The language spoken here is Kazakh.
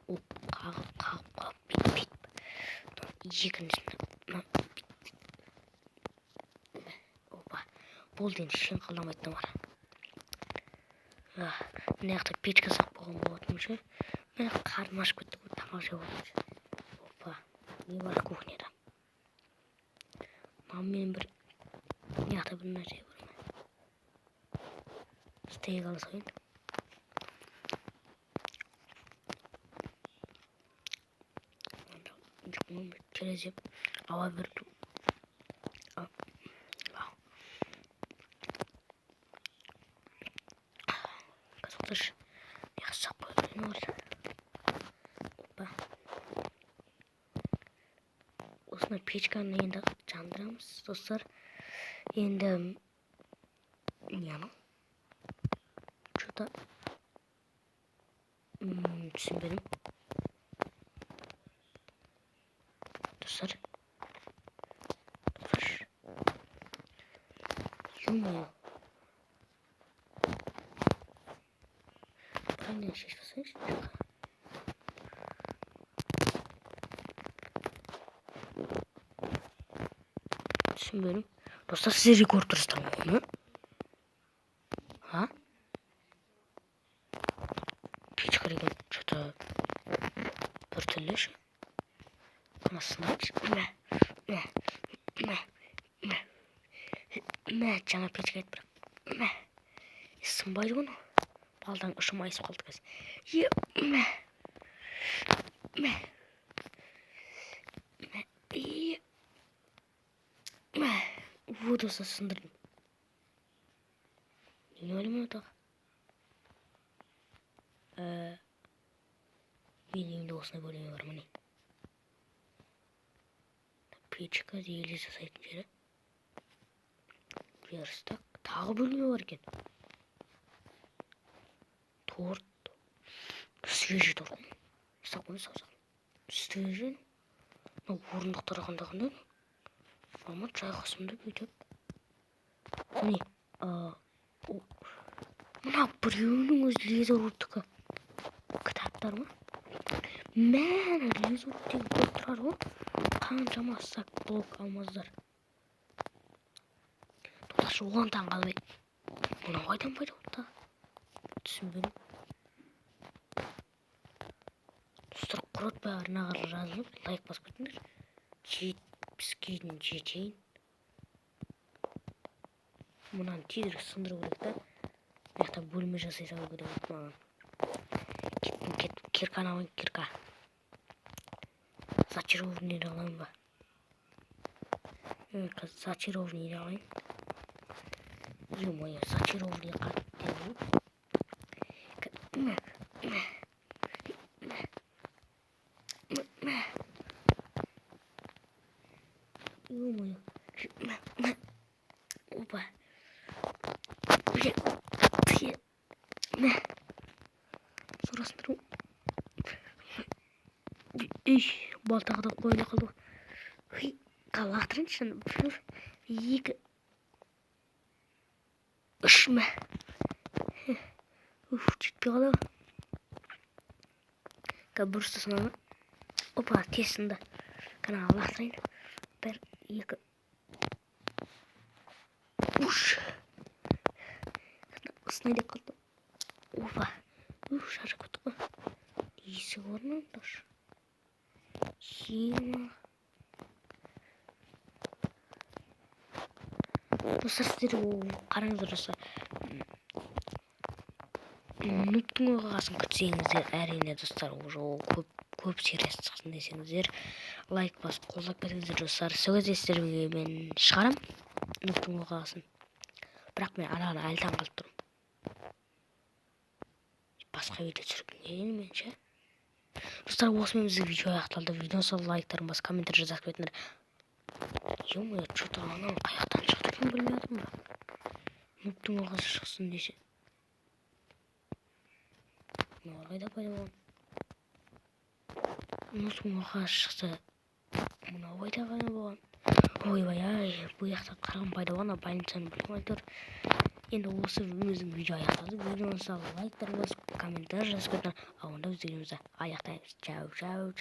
қағып бүйтіп екіншісін опа болды енді шен қалдамайтын бар. Мына жақта печка сақ болған болатын ше. Мен қарным ашып кетті ғой, тамақ жеп отырмын. Опа, не бар кухняда? Мамамен бір мына жақта бір нәрсе бар. Стейк алсайын. Терезе ауа берді. Қазақтар яқсақ қойып бар. Опа. Осыны печканы енді жандырамыз, достар. Енді нені? Что-то түсінбедім. Достар. Ё-моё. Правильно шеш жасайыншы. Түсінбедім. Достар, сіздер көріп тұрсыздар ма оны? А? Печка деген что-то бір түрлі ше. Сынайыншы. Жаңа печка айтып бірақ. Сынбайды ғой. Балдан ұшым айысып қалды қазір. Вот осы сындырдым. Не ойлаймын отаға? Мен үйімде осындай бөлме бар міне. Печка еле жасайтын жері. Верстак. Тағы бөлме бар екен. Торт. Свежий торт. Сақпаны саусақ. Свежий. Орындықтар қандай. Мама жайғасымды бүйтіп. Міне. Мына біреуінің өзі лезорудтікі. Кітаптар ма? Мәні лезорудтегі болып тұрар ғой. Қаншама сак блок алмаздар. Тоқташы оған таң қалбай. Бұна қайдан пайда болды? Түсінбедім. Достар, құротпай арнаға жазылып, лайк басып кетіңдер. Жетпіскейдің жетейін. Мұнан тезірек сындыру керек та. Мына бөлме жасай салу керек маған. Кеттім. Кирканы алайын, кирка. Зачаровывание алайын ба? Зачаровывание алайын. Ё-моё, зачаровывание қатты деп. Ё-моё. Опа. Сұрастыру. Балтағы да қойына қалды. Қалақтырыншы. Екі. Үш мә. Жетпей қалды. Бүрісті сынады. Опа, тесінді. Қана алақтырайын. Бір, екі. Уш. Сынай деп қалды. Опа. Шаршы көтті қой. Есік орнындаш. Хима. Достар, сіздер қараңыздар достар. Нұптың оғасын күтсеңіздер, әрине достар, көп сериясы шықсын десеңіздер, лайк басып қолдап кетіңіздер достар. Сол кезде сіздерге мен шығарам нұптың оғасын. Бірақ мен ара әлі таң қалып тұрмын. Басқа видео түсіргім келген мен ше. Достар, осымен біздің видео аяқталды. Видеоны сол лайктарын бас, комментар жазып кетіңдер. Ё-моё, что-то анау қаяқтан шықты екен білмей отырмын ба? Нұптың оғасы шықсын десе. Мынау қайда пайда болған? Нұптың оғасы шықса, мынау қайда пайда болған? Ойбай-ай, бұл жақтан қарғын пайда болған, больницаны білмей тұр. енді осы өзім видео аяқталды. Видеоны салып лайктар басып комментарий жазып кетіңіздер. Ал онда біз видеомызды аяқтаймыз. Чау.